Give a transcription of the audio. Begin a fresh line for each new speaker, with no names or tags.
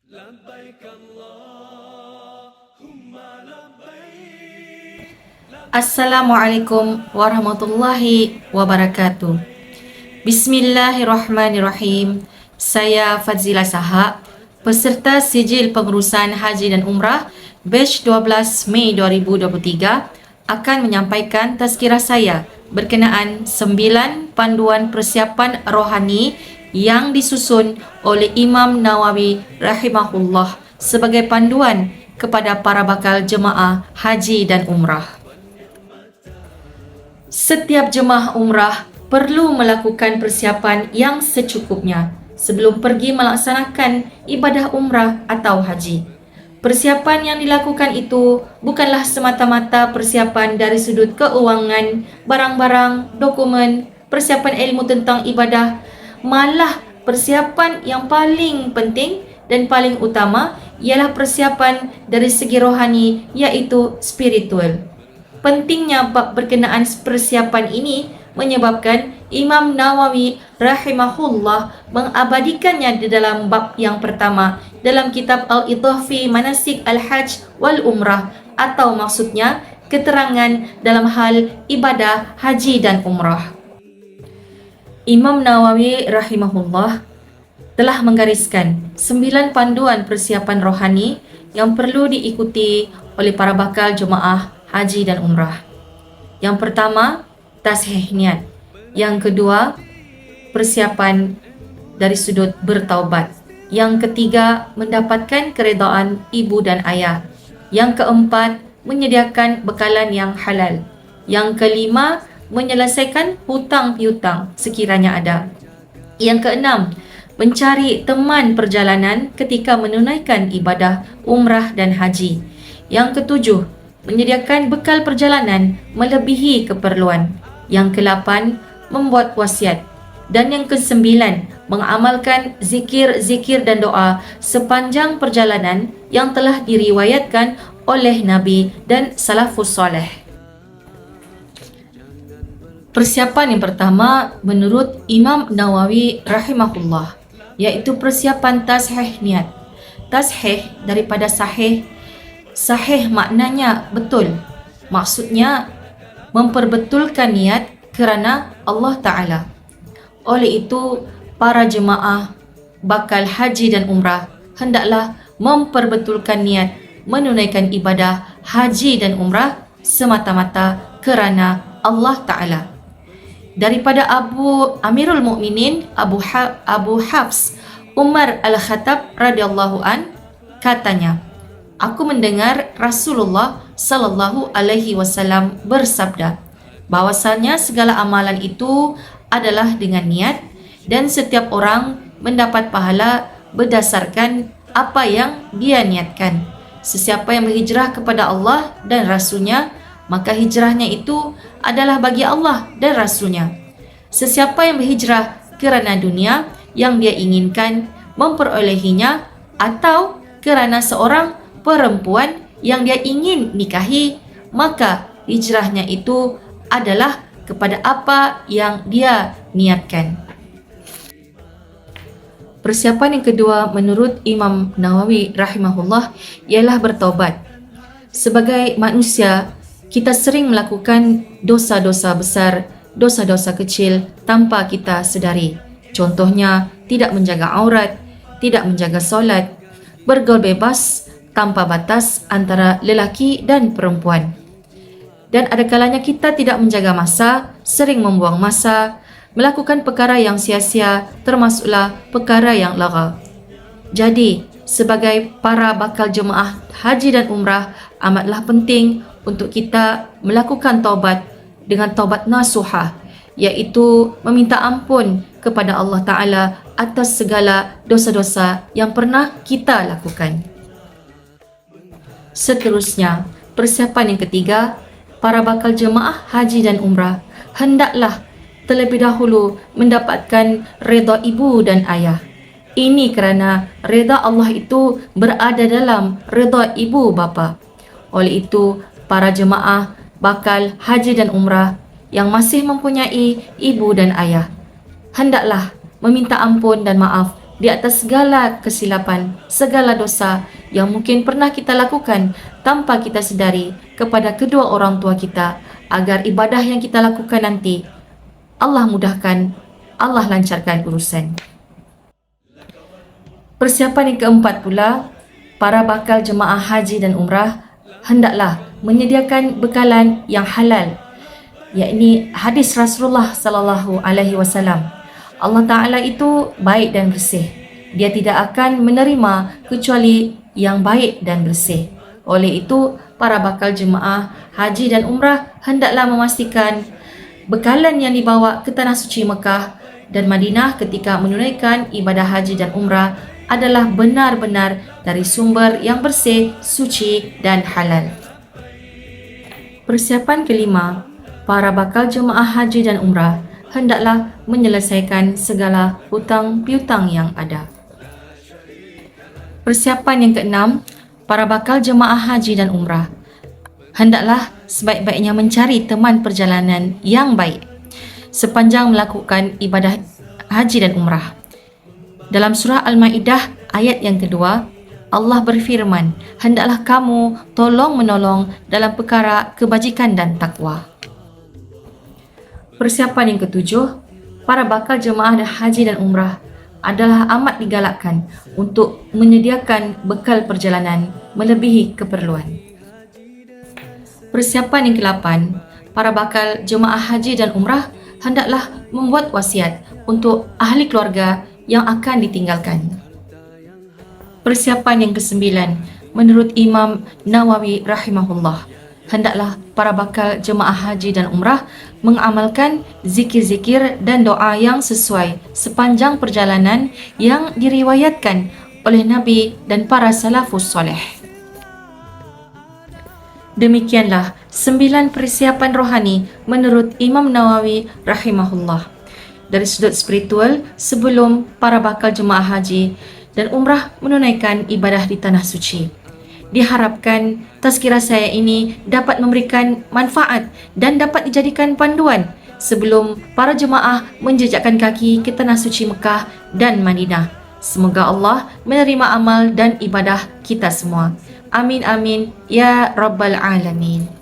لبيك اللهم لبيك.
Assalamualaikum warahmatullahi wabarakatuh. Bismillahirrahmanirrahim. Saya Fadzila Saha, peserta sijil pengurusan Haji dan Umrah batch 12 Mei 2023 akan menyampaikan tazkirah saya berkenaan 9 panduan persiapan rohani yang disusun oleh Imam Nawawi rahimahullah sebagai panduan kepada para bakal jemaah haji dan umrah. Setiap jemaah umrah perlu melakukan persiapan yang secukupnya sebelum pergi melaksanakan ibadah umrah atau haji. Persiapan yang dilakukan itu bukanlah semata-mata persiapan dari sudut keuangan, barang-barang, dokumen, persiapan ilmu tentang ibadah. Malah persiapan yang paling penting dan paling utama ialah persiapan dari segi rohani, iaitu spiritual. Pentingnya bab berkenaan persiapan ini menyebabkan Imam Nawawi rahimahullah mengabadikannya di dalam bab yang pertama dalam kitab Al-Idah fi Manasik Al-Hajj wal Umrah, atau maksudnya keterangan dalam hal ibadah haji dan umrah. Imam Nawawi rahimahullah telah menggariskan 9 panduan persiapan rohani yang perlu diikuti oleh para bakal jemaah haji dan umrah. Yang pertama, tashih niat. Yang kedua, persiapan dari sudut bertaubat. Yang ketiga, mendapatkan keredaan ibu dan ayah. Yang keempat, menyediakan bekalan yang halal. Yang kelima, menyelesaikan hutang piutang sekiranya ada. Yang keenam, mencari teman perjalanan ketika menunaikan ibadah umrah dan haji. Yang ketujuh, menyediakan bekal perjalanan melebihi keperluan. Yang kelapan, membuat wasiat. Dan yang kesembilan, mengamalkan zikir-zikir dan doa sepanjang perjalanan yang telah diriwayatkan oleh Nabi dan salafus soleh. Persiapan yang pertama menurut Imam Nawawi rahimahullah, iaitu persiapan tashih niat. Tashih daripada sahih. Sahih maknanya betul. Maksudnya memperbetulkan niat kerana Allah Ta'ala. Oleh itu, para jemaah bakal haji dan umrah hendaklah memperbetulkan niat menunaikan ibadah haji dan umrah semata-mata kerana Allah Ta'ala. Daripada Amirul Mukminin Abu Hafs Umar Al-Khattab radhiyallahu an, katanya, aku mendengar Rasulullah sallallahu alaihi wasallam bersabda bahwasanya segala amalan itu adalah dengan niat dan setiap orang mendapat pahala berdasarkan apa yang dia niatkan. Sesiapa yang berhijrah kepada Allah dan Rasulnya, maka hijrahnya itu adalah bagi Allah dan Rasulnya. Sesiapa yang berhijrah kerana dunia yang dia inginkan memperolehinya, atau kerana seorang perempuan yang dia ingin nikahi, maka hijrahnya itu adalah kepada apa yang dia niatkan. Persiapan yang kedua menurut Imam Nawawi rahimahullah ialah bertaubat. Sebagai manusia, kita sering melakukan dosa-dosa besar, dosa-dosa kecil tanpa kita sedari. Contohnya, tidak menjaga aurat, tidak menjaga solat, bergaul bebas tanpa batas antara lelaki dan perempuan. Dan ada kalanya kita tidak menjaga masa, sering membuang masa, melakukan perkara yang sia-sia, termasuklah perkara yang lagha. Jadi, sebagai para bakal jemaah haji dan umrah, amatlah penting untuk kita melakukan taubat dengan taubat nasuhah, iaitu meminta ampun kepada Allah Ta'ala atas segala dosa-dosa yang pernah kita lakukan. Seterusnya, persiapan yang ketiga, para bakal jemaah haji dan umrah hendaklah terlebih dahulu mendapatkan redha ibu dan ayah. Ini kerana redha Allah itu berada dalam redha ibu bapa. Oleh itu, para jemaah bakal haji dan umrah yang masih mempunyai ibu dan ayah hendaklah meminta ampun dan maaf di atas segala kesilapan, segala dosa yang mungkin pernah kita lakukan tanpa kita sedari kepada kedua orang tua kita, agar ibadah yang kita lakukan nanti Allah mudahkan, Allah lancarkan urusan. Persiapan yang keempat pula, para bakal jemaah haji dan umrah hendaklah menyediakan bekalan yang halal, yakni hadis Rasulullah sallallahu alaihi wasallam. Allah Ta'ala itu baik dan bersih. Dia tidak akan menerima kecuali yang baik dan bersih. Oleh itu, para bakal jemaah haji dan umrah hendaklah memastikan bekalan yang dibawa ke Tanah Suci Mekah dan Madinah ketika menunaikan ibadah haji dan umrah adalah benar-benar dari sumber yang bersih, suci dan halal. Persiapan kelima, para bakal jemaah haji dan umrah hendaklah menyelesaikan segala hutang piutang yang ada. Persiapan yang keenam, para bakal jemaah haji dan umrah hendaklah sebaik-baiknya mencari teman perjalanan yang baik sepanjang melakukan ibadah haji dan umrah. Dalam surah Al-Maidah ayat yang kedua, Allah berfirman, hendaklah kamu tolong-menolong dalam perkara kebajikan dan takwa. Persiapan yang ketujuh, para bakal jemaah haji dan umrah adalah amat digalakkan untuk menyediakan bekal perjalanan melebihi keperluan. Persiapan yang ke-8, para bakal jemaah haji dan umrah hendaklah membuat wasiat untuk ahli keluarga yang akan ditinggalkan. Persiapan yang ke-9, menurut Imam Nawawi rahimahullah, hendaklah para bakal jemaah haji dan umrah mengamalkan zikir-zikir dan doa yang sesuai sepanjang perjalanan yang diriwayatkan oleh Nabi dan para salafus soleh. Demikianlah 9 persiapan rohani menurut Imam Nawawi rahimahullah dari sudut spiritual sebelum para bakal jemaah haji dan umrah menunaikan ibadah di Tanah Suci. Diharapkan tazkirah saya ini dapat memberikan manfaat dan dapat dijadikan panduan sebelum para jemaah menjejakkan kaki ke Tanah Suci Mekah dan Madinah. Semoga Allah menerima amal dan ibadah kita semua. Amin amin ya rabbal alamin.